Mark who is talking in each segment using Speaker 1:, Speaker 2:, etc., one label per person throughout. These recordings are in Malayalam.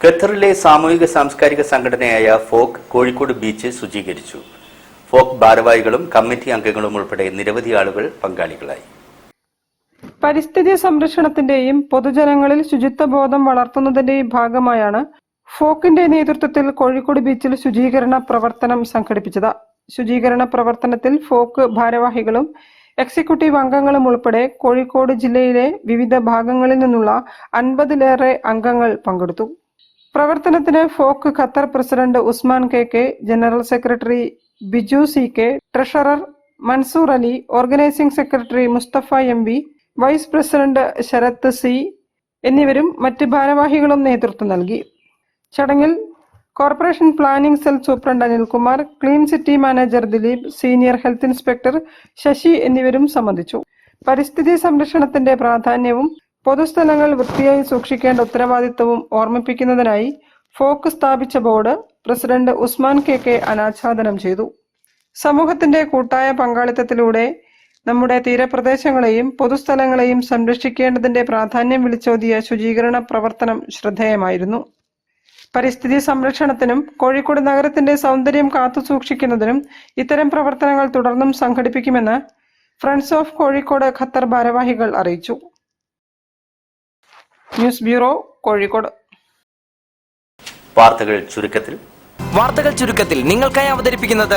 Speaker 1: ഖത്തറിലെ സാമൂഹിക സാംസ്കാരിക സംഘടനയായ ഫോക്ക് കോഴിക്കോട് ബീച്ച് ശുചീകരിച്ചു. ഫോക്ക് ഭാരവാഹികളും കമ്മിറ്റി അംഗങ്ങളും ഉൾപ്പെടെ നിരവധി ആളുകൾ പങ്കാളികളായി.
Speaker 2: പരിസ്ഥിതി സംരക്ഷണത്തിന്റെയും പൊതുജനങ്ങളിൽ ശുചിത്വബോധം വളർത്തുന്നതിന്റെയും ഭാഗമായാണ് ഫോക്കിന്റെ നേതൃത്വത്തിൽ കോഴിക്കോട് ബീച്ചിൽ ശുചീകരണ പ്രവർത്തനം സംഘടിപ്പിച്ചത്. ശുചീകരണ പ്രവർത്തനത്തിൽ ഫോക്ക് ഭാരവാഹികളും എക്സിക്യൂട്ടീവ് അംഗങ്ങളും ഉൾപ്പെടെ കോഴിക്കോട് ജില്ലയിലെ വിവിധ ഭാഗങ്ങളിൽ നിന്നുള്ള 50-ലേറെ അംഗങ്ങൾ പങ്കെടുത്തു. പ്രവർത്തനത്തിന് ഫോക്ക് Qatar president Usman K, general secretary Biju CK, treasurer Mansoor Ali, organising secretary Mustafa MV, vice president Sarath C എന്നിവരും മറ്റ് ഭാരവാഹികളും നേതൃത്വം നൽകി. ചടങ്ങിൽ corporation planning cell superintendent Anilkumar, clean city manager Dileep, senior health inspector Sasi എന്നിവരും സംബന്ധിച്ചു. പരിസ്ഥിതി സംരക്ഷണത്തിന്റെ പ്രാധാന്യവും പൊതുസ്ഥലങ്ങൾ വൃത്തിയായി സൂക്ഷിക്കേണ്ട ഉത്തരവാദിത്വവും ഓർമ്മിപ്പിക്കുന്നതിനായി ഫോക്ക് സ്ഥാപിച്ച ബോർഡ് പ്രസിഡന്റ് ഉസ്മാൻ കെ അനാച്ഛാദനം ചെയ്തു. സമൂഹത്തിന്റെ കൂട്ടായ പങ്കാളിത്തത്തിലൂടെ നമ്മുടെ തീരപ്രദേശങ്ങളെയും പൊതുസ്ഥലങ്ങളെയും സംരക്ഷിക്കേണ്ടതിന്റെ പ്രാധാന്യം വിളിച്ചോതിയ ശുചീകരണ പ്രവർത്തനം ശ്രദ്ധേയമായിരുന്നു. പരിസ്ഥിതി സംരക്ഷണത്തിനും കോഴിക്കോട് നഗരത്തിന്റെ സൗന്ദര്യം കാത്തുസൂക്ഷിക്കുന്നതിനും ഇത്തരം പ്രവർത്തനങ്ങൾ തുടർന്നും സംഘടിപ്പിക്കുമെന്ന് ഫ്രണ്ട്സ് ഓഫ് കോഴിക്കോട് ഖത്തർ ഭാരവാഹികൾ അറിയിച്ചു. News bureau, Kozhikode.
Speaker 1: വാർത്തകൾ ചുരുക്കത്തിൽ
Speaker 3: നിങ്ങൾക്കായി അവതരിപ്പിക്കുന്നത്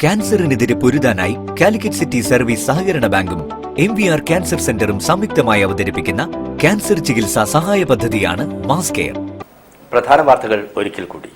Speaker 4: ക്യാൻസറിനെതിരെ പൊരുതാനായി കാലിക്കറ്റ് സിറ്റി സർവീസ് സഹകരണ ബാങ്കും MVR ക്യാൻസർ സെന്ററും സംയുക്തമായി അവതരിപ്പിക്കുന്ന ക്യാൻസർ ചികിത്സാ സഹായ പദ്ധതിയാണ് മാസ് കെയർ.
Speaker 1: പ്രധാന വാർത്തകൾ ഒരിക്കൽ കൂടി.